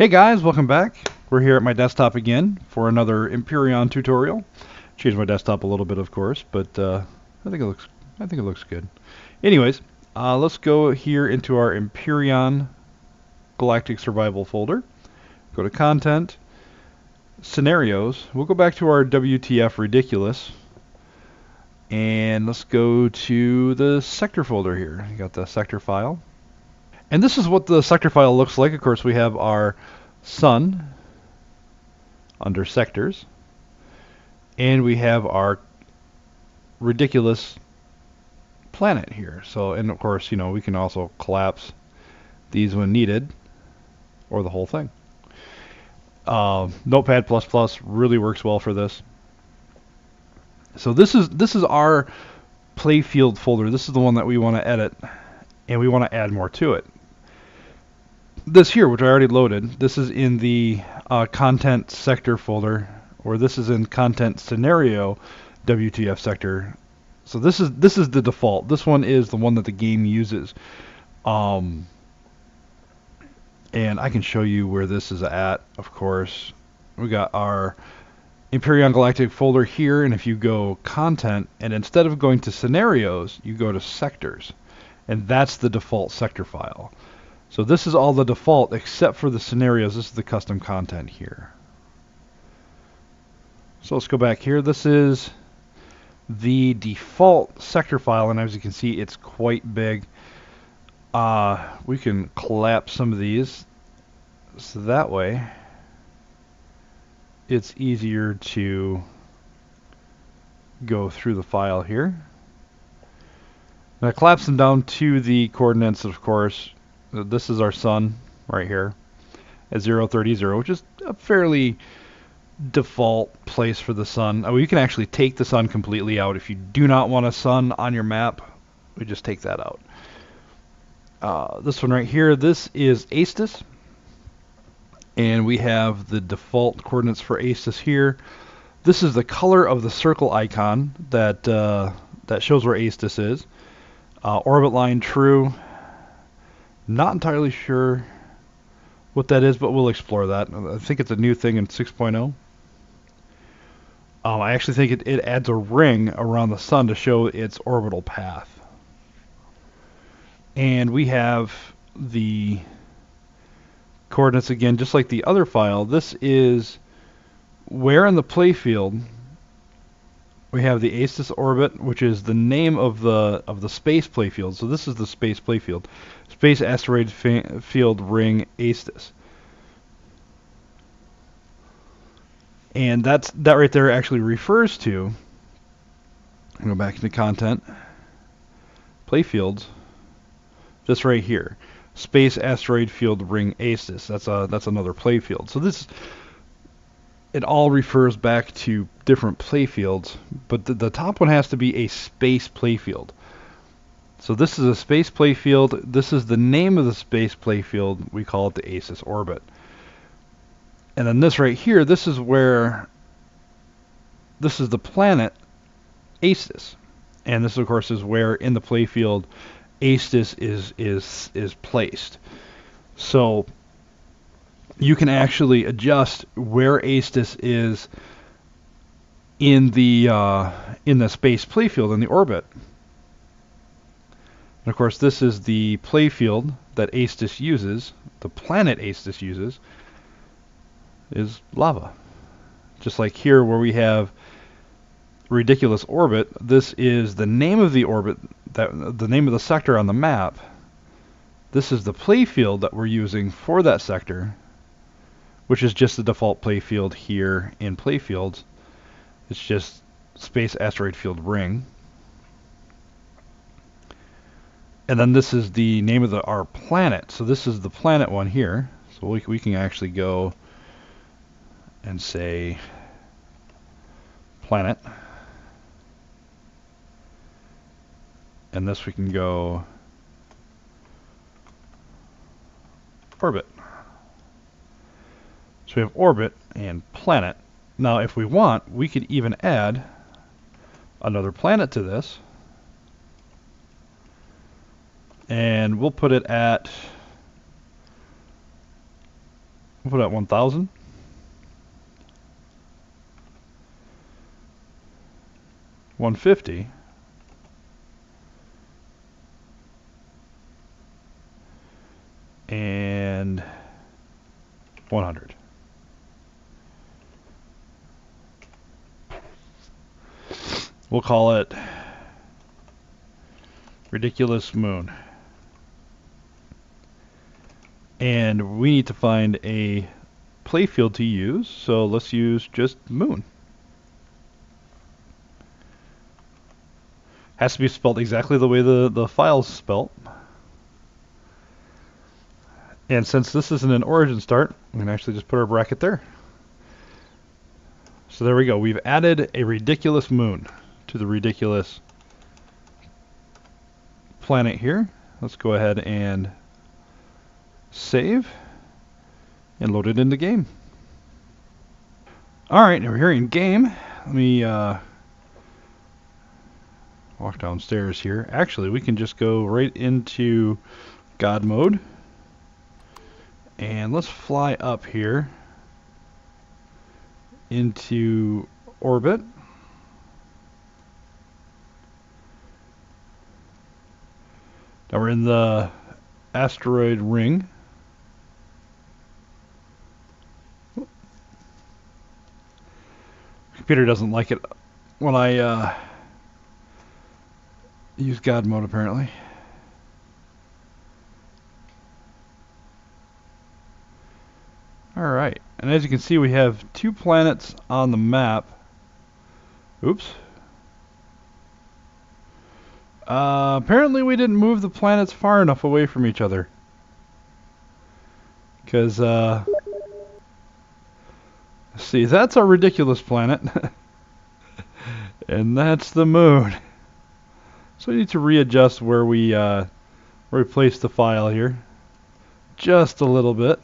Hey guys, welcome back. We're here at my desktop again for another Empyrion tutorial. Changed my desktop a little bit, of course, but I think it looks good. Anyways, let's go here into our Empyrion Galactic Survival folder. Go to Content, Scenarios. We'll go back to our WTF Ridiculous, and let's go to the sector folder here. You got the sector file. And this is what the sector file looks like. Of course, we have our sun under sectors, and we have our ridiculous planet here. So, and of course, we can also collapse these when needed, or the whole thing. Notepad++ really works well for this. So this is our playfield folder. This is the one that we want to edit, and we want to add more to it. This here, which I already loaded, this is in the content sector folder, or this is in content scenario WTF sector. So this is the default. This one is the one that the game uses. And I can show you where this is at, of course. We got our Empyrion Galactic folder here, and if you go content, and instead of going to scenarios, you go to sectors. And that's the default sector file. So this is all the default except for the scenarios. This is the custom content here. So let's go back here. This is the default sector file, and as you can see, it's quite big. We can collapse some of these, so that way it's easier to go through the file here. Now collapse them down to the coordinates, of course. This is our sun right here at 030, which is a fairly default place for the sun. Oh, you can actually take the sun completely out. If you do not want a sun on your map, we just take that out. This one right here, this is Astis, and we have the default coordinates for Astis here. This is the color of the circle icon that that shows where Astis is. Orbit line true. Not entirely sure what that is, but we'll explore that. I think it's a new thing in 6.0. I actually think it adds a ring around the sun to show its orbital path. And we have the coordinates again, just like the other file. This is where in the playfield we have the Astis orbit, which is the name of the space playfield. So this is the space playfield. Space asteroid field ring Astis. And that right there actually refers to, go back into content, playfields, this right here. Space asteroid field ring Astis. That's another playfield. So it all refers back to different playfields, but the top one has to be a space playfield. So this is a space playfield. This is the name of the space playfield. We call it the Astis orbit. And then this right here, this is the planet Astis. And this, of course, is where in the playfield Astis is placed. So you can actually adjust where Astis is in the space playfield, in the orbit. And of course, this is the playfield that Astis uses, the planet Astis uses, is lava. Just like here where we have ridiculous orbit, this is the name of the orbit, the name of the sector on the map. This is the playfield that we're using for that sector, which is just the default playfield here in playfields. It's just space asteroid field ring. And then this is the name of our planet. So this is the planet one here. So we can actually go and say planet. And this we can go orbit. So we have orbit and planet. Now if we want, we could even add another planet to this. And we'll put it at We'll put it at 1,000. $150. And 100. We'll call it Ridiculous Moon. And we need to find a playfield to use, so let's use just Moon. Has to be spelled exactly the way the file's spelt. And since this isn't an origin start, we can actually just put our bracket there. So there we go. We've added a ridiculous moon to the ridiculous planet here. Let's go ahead and save and load it into game. Alright, now we're here in game. Let me walk downstairs here. Actually, we can just go right into God mode. And let's fly up here into orbit. Now we're in the asteroid ring. Computer doesn't like it when I use God mode, apparently. Alright, and as you can see, we have 2 planets on the map. Oops. Apparently we didn't move the planets far enough away from each other. Because, see, that's our ridiculous planet. And that's the moon. So we need to readjust where we place the file here. Just a little bit.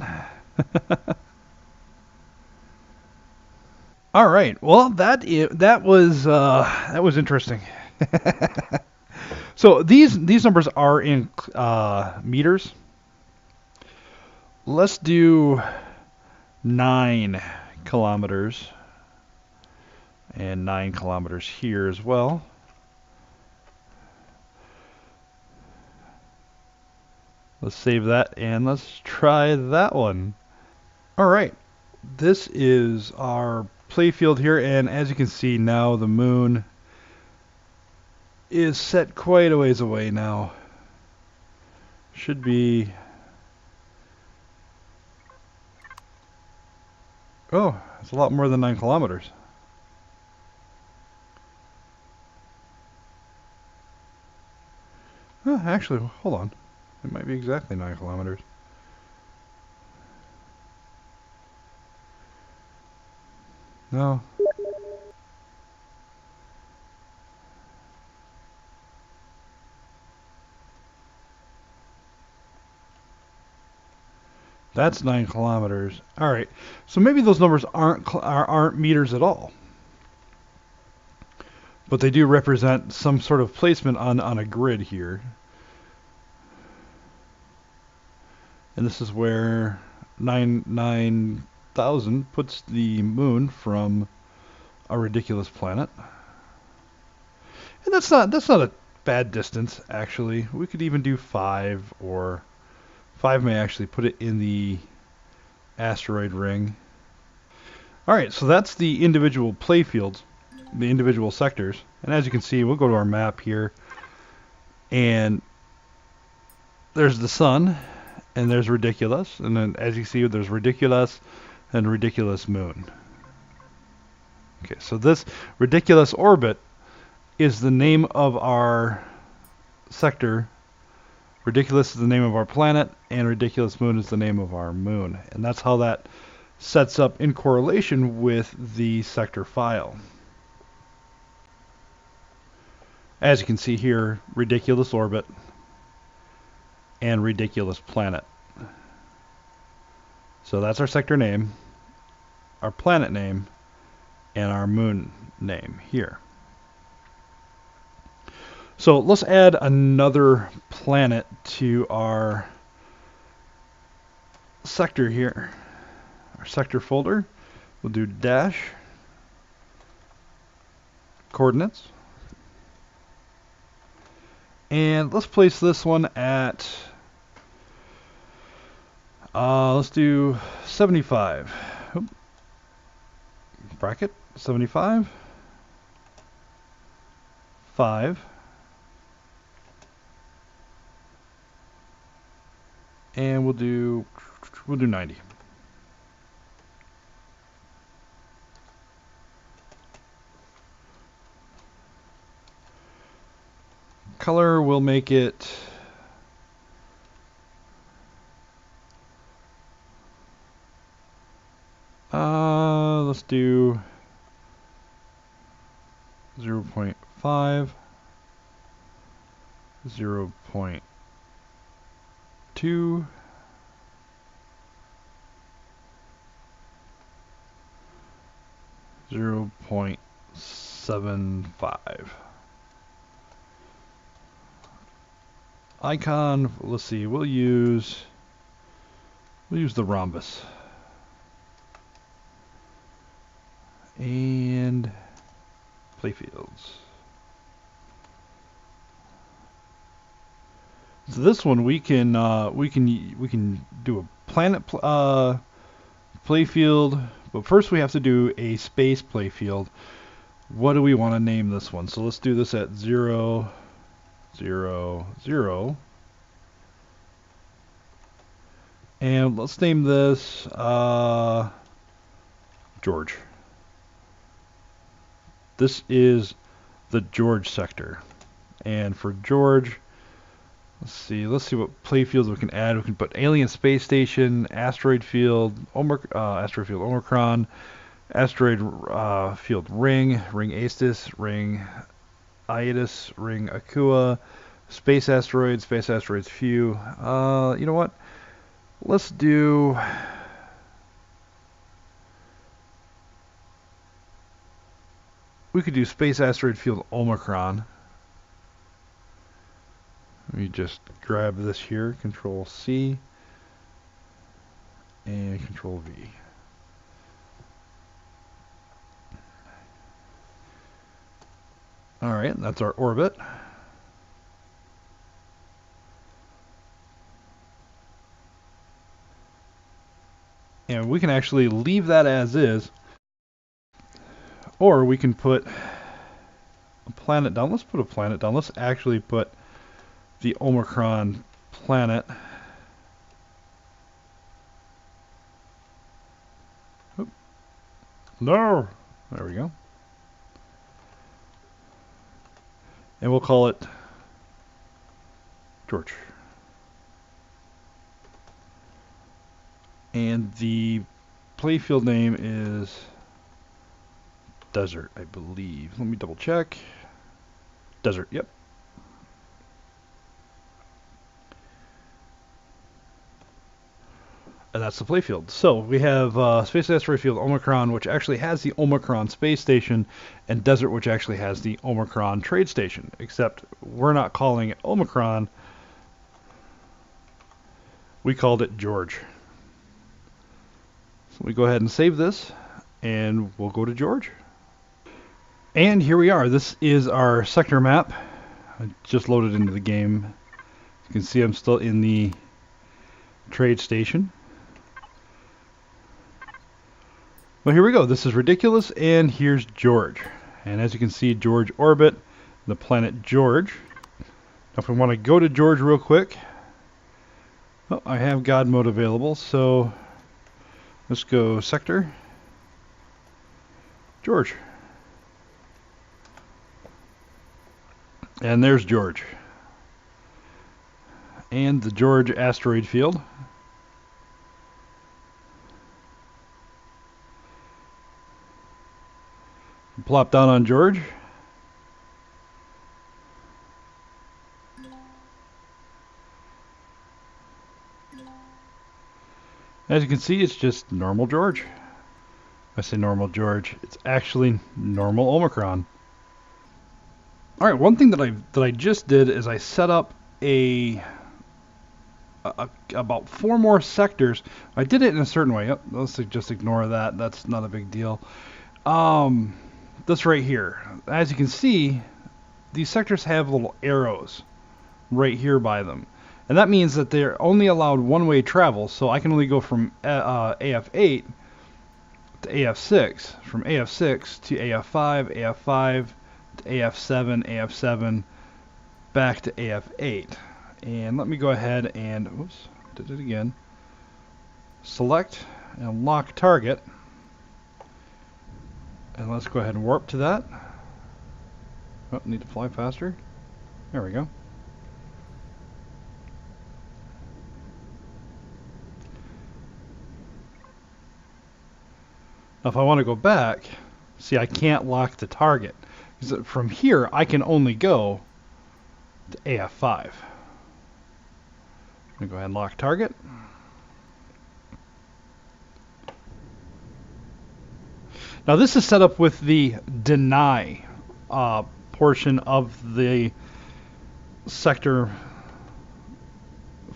All right. Well, that was interesting. So these numbers are in meters. Let's do 9 kilometers and 9 kilometers here as well. Let's save that and let's try that one. All right. This is our playfield here, and as you can see now, the moon is set quite a ways away now. Should be... Oh, it's a lot more than 9 kilometers. Oh, actually, hold on. It might be exactly 9 kilometers. No. That's 9 kilometers. All right. So maybe those numbers aren't meters at all. But they do represent some sort of placement on a grid here. And this is where 9,000 puts the moon from a ridiculous planet. And that's not a bad distance, actually. We could even do 5, or 5 may actually put it in the asteroid ring. Alright, so that's the individual playfields, the individual sectors. And as you can see, we'll go to our map here. And there's the sun, and there's ridiculous. And then as you see, there's ridiculous and ridiculous moon. Okay, so this ridiculous orbit is the name of our sector. Ridiculous is the name of our planet, and ridiculous moon is the name of our moon. And that's how that sets up in correlation with the sector file. As you can see here, ridiculous orbit and ridiculous planet. So that's our sector name, our planet name, and our moon name here. So let's add another planet to our sector here. sector folder. We'll do dash coordinates. And let's place this one at, let's do 75. Oop. Bracket, 75, 5, and we'll do 90. Color, we'll make it let's do 0.5, 0.2, 0.75. Icon, let's see, we'll use the rhombus. And playfields. So this one we can do a planet playfield, but first we have to do a space playfield. What do we want to name this one? So let's do this at 0, 0, 0. And let's name this George. This is the George sector. And for George, let's see what playfields we can add. We can put alien space station, asteroid field, Omicron, asteroid field ring Astis, ring Itis, ring Akua, space asteroids few. You know what? Let's do we could do space asteroid field Omicron. Let me just grab this here, Control C and Control V. Alright, that's our orbit. And we can actually leave that as is, or we can put a planet down. Let's put a planet down. Let's actually put the Omicron planet. Oop. No! There we go. And we'll call it George. And the playfield name is Desert, I believe. Let me double check. Desert, yep. And that's the playfield. So we have Space Asteroid Field Omicron, which actually has the Omicron space station, and Desert, which actually has the Omicron trade station. Except we're not calling it Omicron. We called it George. So we go ahead and save this, and we'll go to George. And here we are. This is our sector map. I just loaded into the game. You can see I'm still in the trade station. Well, here we go. This is ridiculous, and here's George. And as you can see, George orbit, the planet George. Now, if we want to go to George real quick, well, I have God mode available, so let's go sector, George. And there's George. And the George asteroid field. Plop down on George. As you can see, it's just normal George. I say normal George, it's actually normal Omicron. Alright, one thing that I just did is I set up a about 4 more sectors. I did it in a certain way. Yep, let's just ignore that. That's not a big deal. This right here. As you can see, these sectors have little arrows right here by them. And that means that they're only allowed one-way travel, so I can only go from AF8 to AF6, from AF6 to AF5, AF5 to AF7, AF7, back to AF8. And let me go ahead and, oops, did it again, select and lock target. And let's go ahead and warp to that. Oh, need to fly faster. There we go. Now if I want to go back, see, I can't lock the target. Because from here, I can only go to AF5. I'm going to go ahead and lock target. Now this is set up with the deny portion of the sector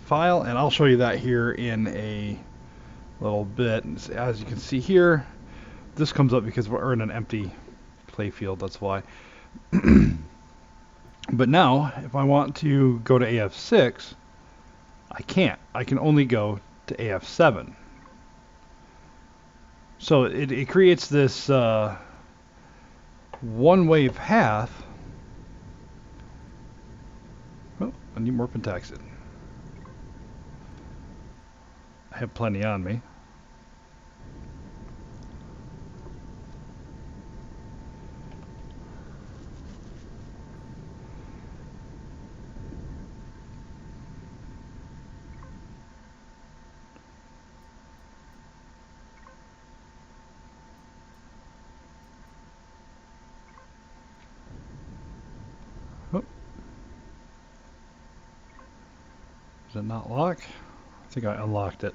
file, and I'll show you that here in a little bit. As you can see here, this comes up because we're in an empty playfield, that's why. But now, if I want to go to AF6, I can't. I can only go to AF7. So it creates this one-way path. Oh, I need more pentaxid. I have plenty on me. Oh. Does it not lock? I think I unlocked it.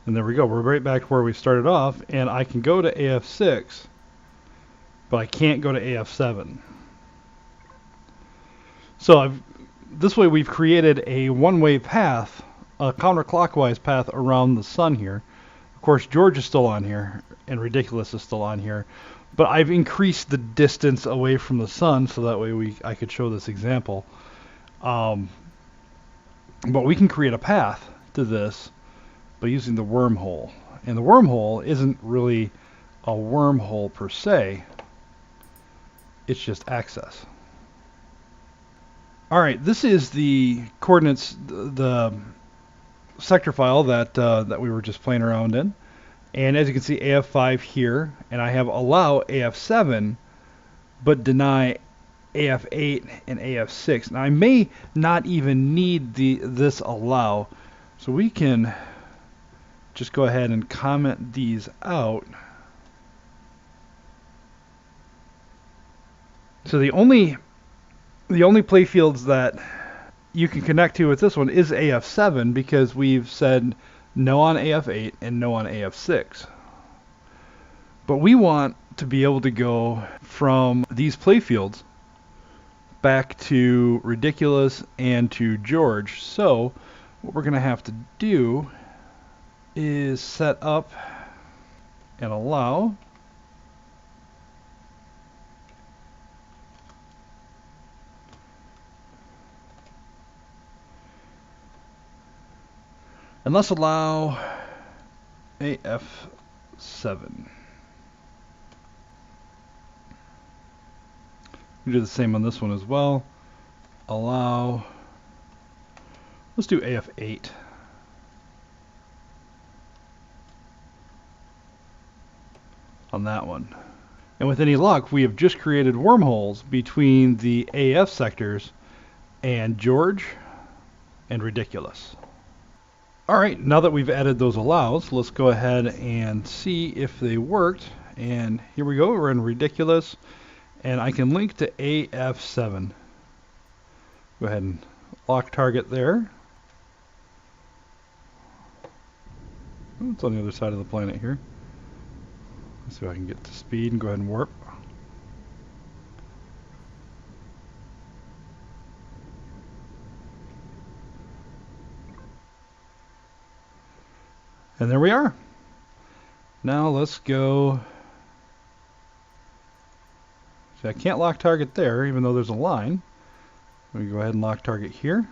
And there we go. We're right back to where we started off, and I can go to AF6, but I can't go to AF7. So this way we've created a one-way path, a counterclockwise path around the sun here. Of course, George is still on here, and Ridiculous is still on here, but I've increased the distance away from the sun so that way I could show this example. But we can create a path to this by using the wormhole. And the wormhole isn't really a wormhole per se, it's just access. Alright, this is the coordinates, the sector file that we were just playing around in. And as you can see, AF5 here, and I have allow AF7, but deny AF8 and AF6. Now I may not even need this allow, so we can just go ahead and comment these out. So the only playfields that you can connect to with this one is AF7, because we've said no on AF8 and no on AF6. But we want to be able to go from these playfields back to Ridiculous and to George. So what we're going to have to do is set up and allow and let's allow AF7. We do the same on this one as well. Allow, let's do AF8. On that one. And with any luck, we have just created wormholes between the AF sectors and George and Ridiculous. Alright, now that we've added those allows, let's go ahead and see if they worked. And here we go, we're in Ridiculous, and I can link to AF7. Go ahead and lock target there. Oh, it's on the other side of the planet here. Let's see if I can get to speed and go ahead and warp. And there we are. Now let's go. See, I can't lock target there, even though there's a line. Let me go ahead and lock target here.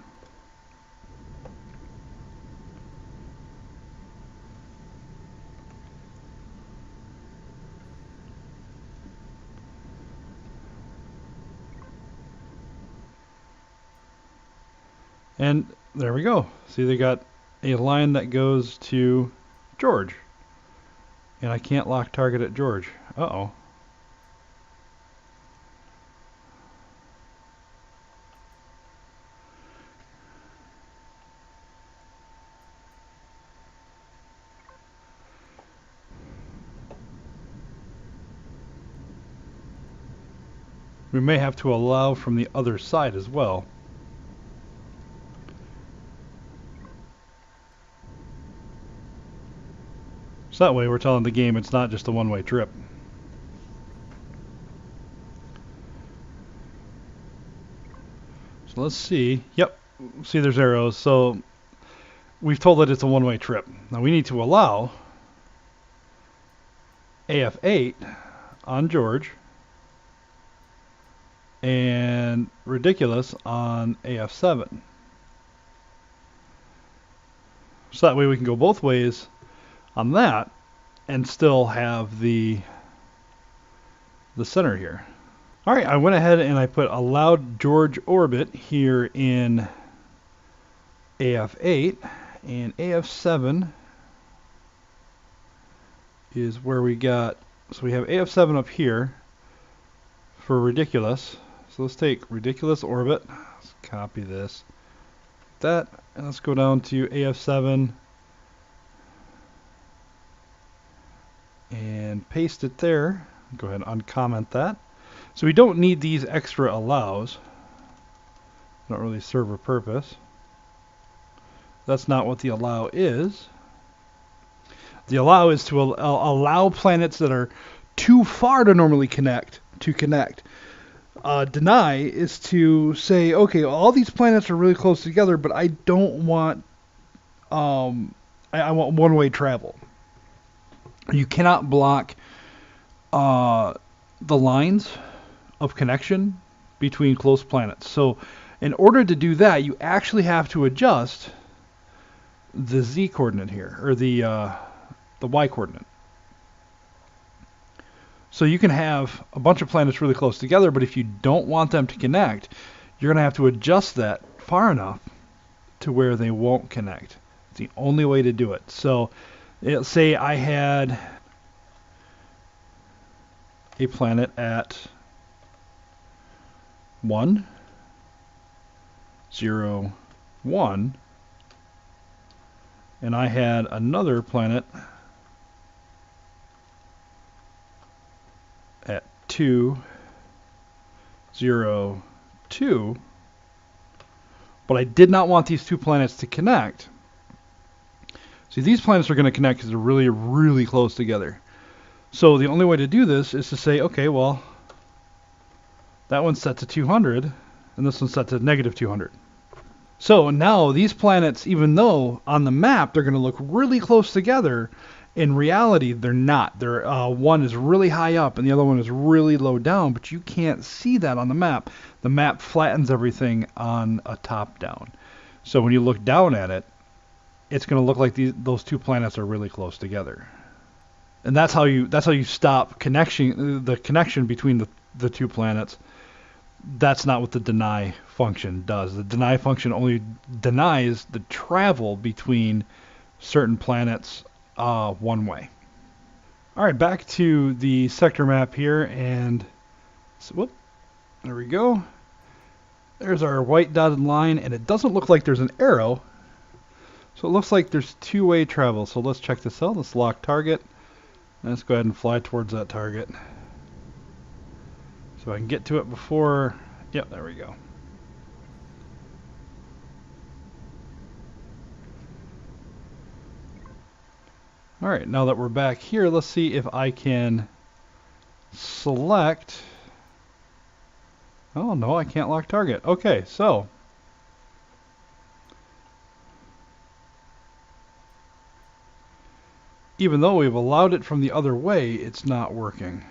And there we go. See, they got a line that goes to George. And I can't lock target at George. Uh-oh. We may have to allow from the other side as well. So that way we're telling the game it's not just a one-way trip. So let's see. Yep. See, there's arrows. So we've told it it's a one-way trip. Now we need to allow AF8 on George and ridiculous on AF7. So that way we can go both ways on that and still have the center here. All right, I went ahead and I put allowed George orbit here in AF8, and AF7 is where we got, so we have AF7 up here for ridiculous. So let's take ridiculous orbit, let's copy this, that, and let's go down to AF7 and paste it there. Go ahead and uncomment that. So we don't need these extra allows. Don't really serve a purpose. That's not what the allow is. The allow is to allow planets that are too far to normally connect to connect. Deny is to say, okay, all these planets are really close together, but I don't want, I want one-way travel. You cannot block the lines of connection between close planets. So in order to do that, you actually have to adjust the z coordinate here, or the y coordinate. So you can have a bunch of planets really close together, but if you don't want them to connect, you're going to have to adjust that far enough to where they won't connect. It's the only way to do it. So say I had a planet at 1, 0, 1, and I had another planet at 2, 0, 2, but I did not want these two planets to connect. See, these planets are going to connect because they're really, really close together. So the only way to do this is to say, okay, well, that one's set to 200, and this one's set to negative 200. So now these planets, even though on the map they're going to look really close together, in reality they're not. They're, one is really high up and the other one is really low down, but you can't see that on the map. The map flattens everything on a top down. So when you look down at it, it's going to look like those two planets are really close together. And that's how you stop the connection between the two planets. That's not what the deny function does. The deny function only denies the travel between certain planets one way. All right, back to the sector map here, and so, whoop, there we go. There's our white dotted line, and it doesn't look like there's an arrow, so it looks like there's two-way travel. So let's check this out. Let's lock target. Let's go ahead and fly towards that target. So I can get to it before, yep, there we go. Alright, now that we're back here, let's see if I can select... Oh, no, I can't lock target. Okay, so... even though we've allowed it from the other way, it's not working.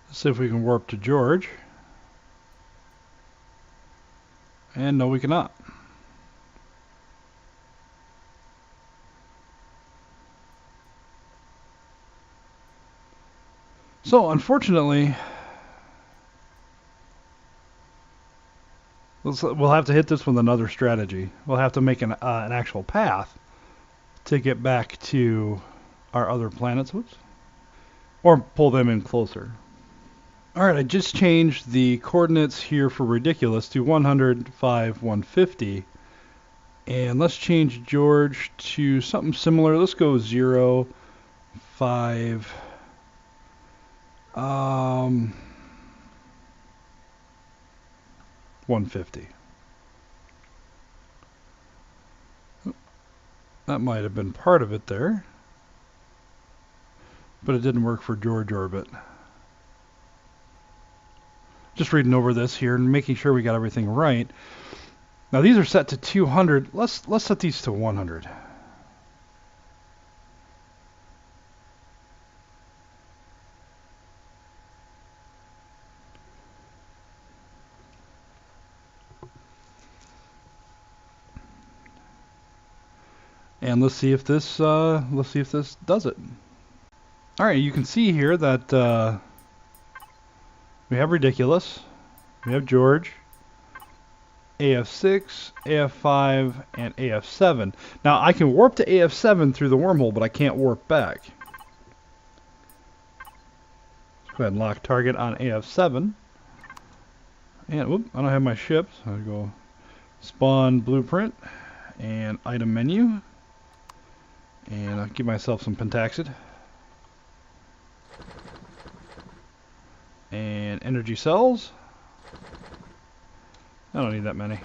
Let's see if we can warp to George. And no, we cannot. So, unfortunately, we'll have to hit this with another strategy. We'll have to make an actual path to get back to our other planets. Whoops. Or pull them in closer. Alright, I just changed the coordinates here for ridiculous to 105, 150. And let's change George to something similar. Let's go 0, 5, 150. That might have been part of it there. But it didn't work for George orbit. Just reading over this here and making sure we got everything right. Now these are set to 200. Let's set these to 100. And let's see if this does it. All right, you can see here that we have ridiculous, we have George, AF6, AF5, and AF7. Now I can warp to AF7 through the wormhole, but I can't warp back. Let's go ahead and lock target on AF7. And whoop, I don't have my ship, so I'll go spawn blueprint and item menu. And I'll give myself some pentaxid. And energy cells. I don't need that many.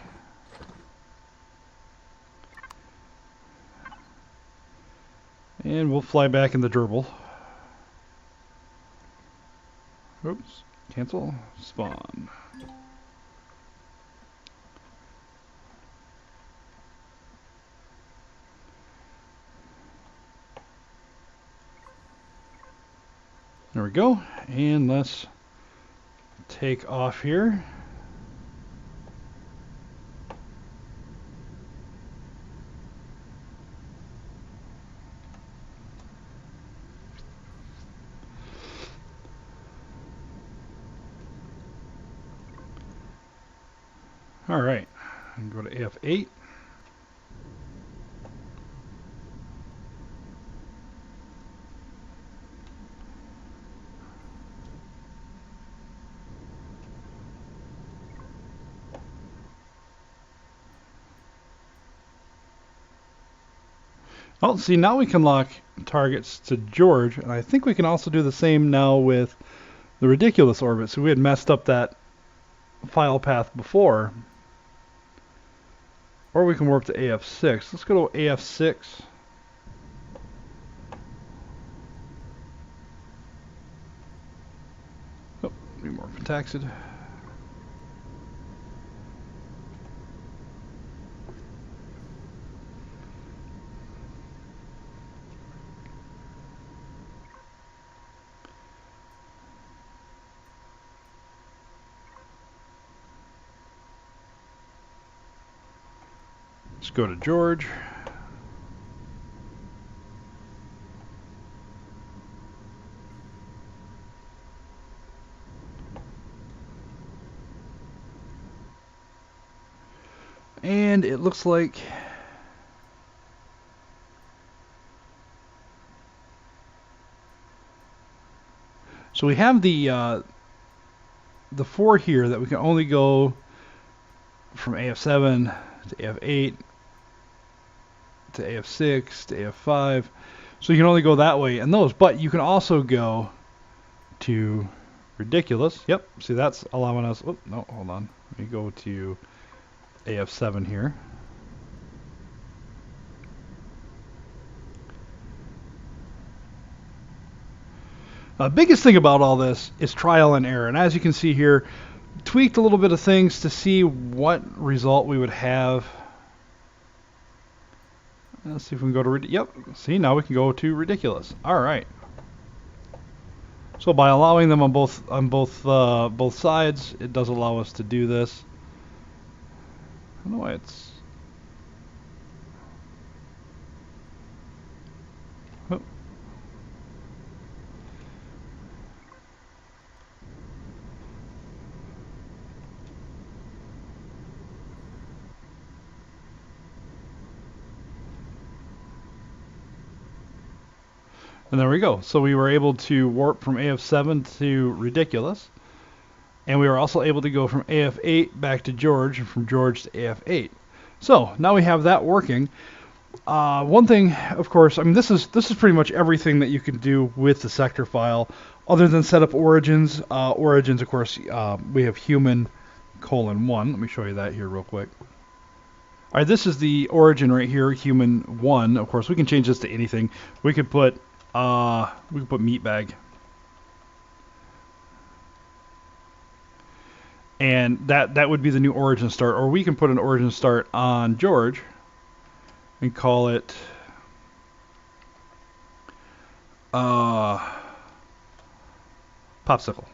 And we'll fly back in the gerbil. Oops. Cancel. Spawn. There we go. And let's take off here. All right, and go to AF8. Oh, see, now we can lock targets to George, and I think we can also do the same now with the ridiculous orbit. So we had messed up that file path before. Or we can warp to AF6. Let's go to AF6. Oh, need more pentaxid. Let's go to George. And it looks like so we have the 4 here that we can only go from AF7 to AF8 to AF6 to AF5. So you can only go that way in those, but you can also go to ridiculous. Yep, see that's allowing us, oh, no, hold on. Let me go to AF7 here. The biggest thing about all this is trial and error, and as you can see here, tweaked a little bit of things to see what result we would have. Let's see if we can go to, yep, see now we can go to ridiculous. All right. So by allowing them on both sides, it does allow us to do this. I don't know why it's. Oh. And there we go. So we were able to warp from AF7 to ridiculous. And we were also able to go from AF8 back to George, and from George to AF8. So now we have that working. One thing, of course, I mean this is pretty much everything that you can do with the sector file, other than set up origins. Origins, of course, we have human:1. Let me show you that here real quick. All right, this is the origin right here, human:1. Of course, we can change this to anything. We could put meatbag. And that would be the new origin start, or we can put an origin start on George and call it popsicle.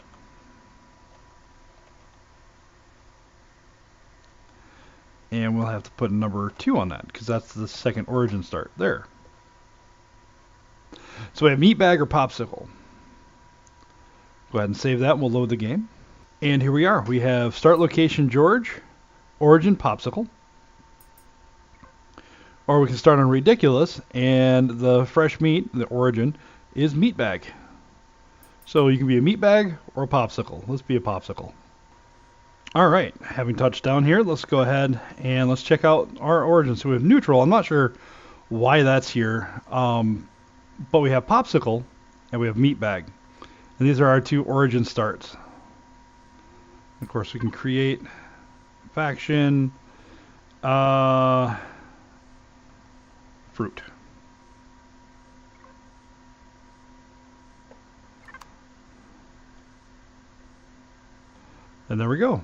And we'll have to put a number 2 on that because that's the second origin start there. So we have meatbag or popsicle. Go ahead and save that and we'll load the game. And here we are. We have start location George, origin popsicle. Or we can start on ridiculous and the fresh meat, the origin, is meatbag. So you can be a meatbag or a popsicle. Let's be a popsicle. All right, having touched down here, let's go ahead and let's check out our origin. So we have neutral. I'm not sure why that's here, but we have popsicle and we have meatbag. And these are our 2 origin starts. Of course, we can create faction, fruit. And there we go.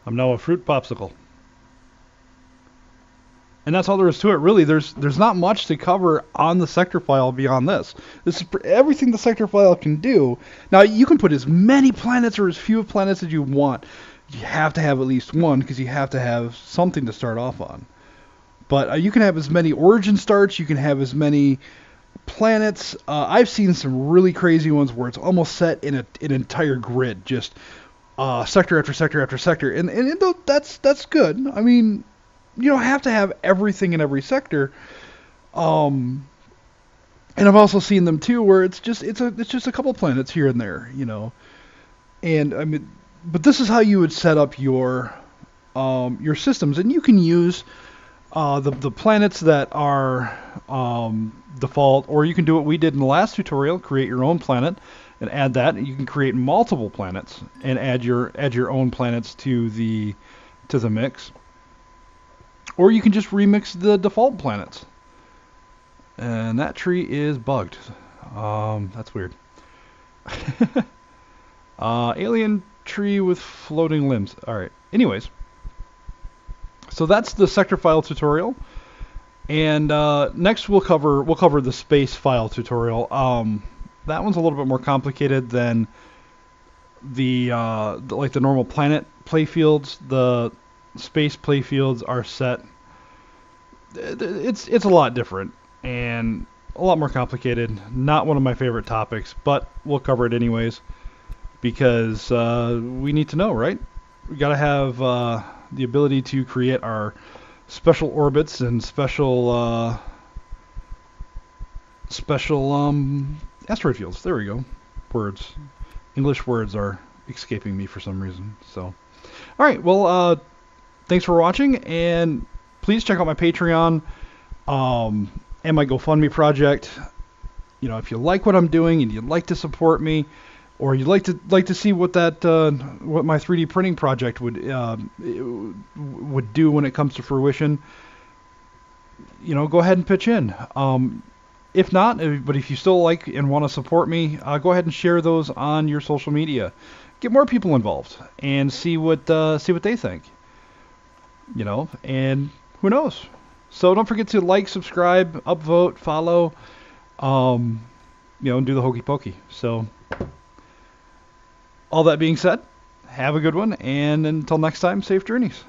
I'm now a fruit popsicle. And that's all there is to it, really. There's not much to cover on the sector file beyond this. This is everything the sector file can do. Now, you can put as many planets or as few planets as you want. You have to have at least one because you have to have something to start off on. But you can have as many origin starts. You can have as many planets. I've seen some really crazy ones where it's almost set in an entire grid, just sector after sector after sector, and that's good. I mean, you don't have to have everything in every sector. And I've also seen them too where it's just a couple planets here and there, you know. And I mean, but this is how you would set up your systems, and you can use the planets that are default, or you can do what we did in the last tutorial, create your own planet and add that. You can create multiple planets and add your own planets to the mix. Or you can just remix the default planets. And that tree is bugged. That's weird. Alien tree with floating limbs. Alright, anyways. So that's the sector file tutorial. And next we'll cover the space file tutorial. That one's a little bit more complicated than the normal planet playfields. The space playfields are set. It's a lot different and a lot more complicated. Not one of my favorite topics, but we'll cover it anyways because we need to know, right? We gotta have the ability to create our special orbits and special asteroid fields. There we go. Words. English words are escaping me for some reason. So, All right. Well, thanks for watching, and please check out my Patreon and my GoFundMe project. If you like what I'm doing and you'd like to support me, or you'd like to see what what my 3D printing project would do when it comes to fruition, go ahead and pitch in. If not, but if you still like and want to support me, go ahead and share those on your social media. Get more people involved and see what they think. And who knows? So don't forget to like, subscribe, upvote, follow, and do the hokey pokey. So all that being said, have a good one, and until next time, safe journeys.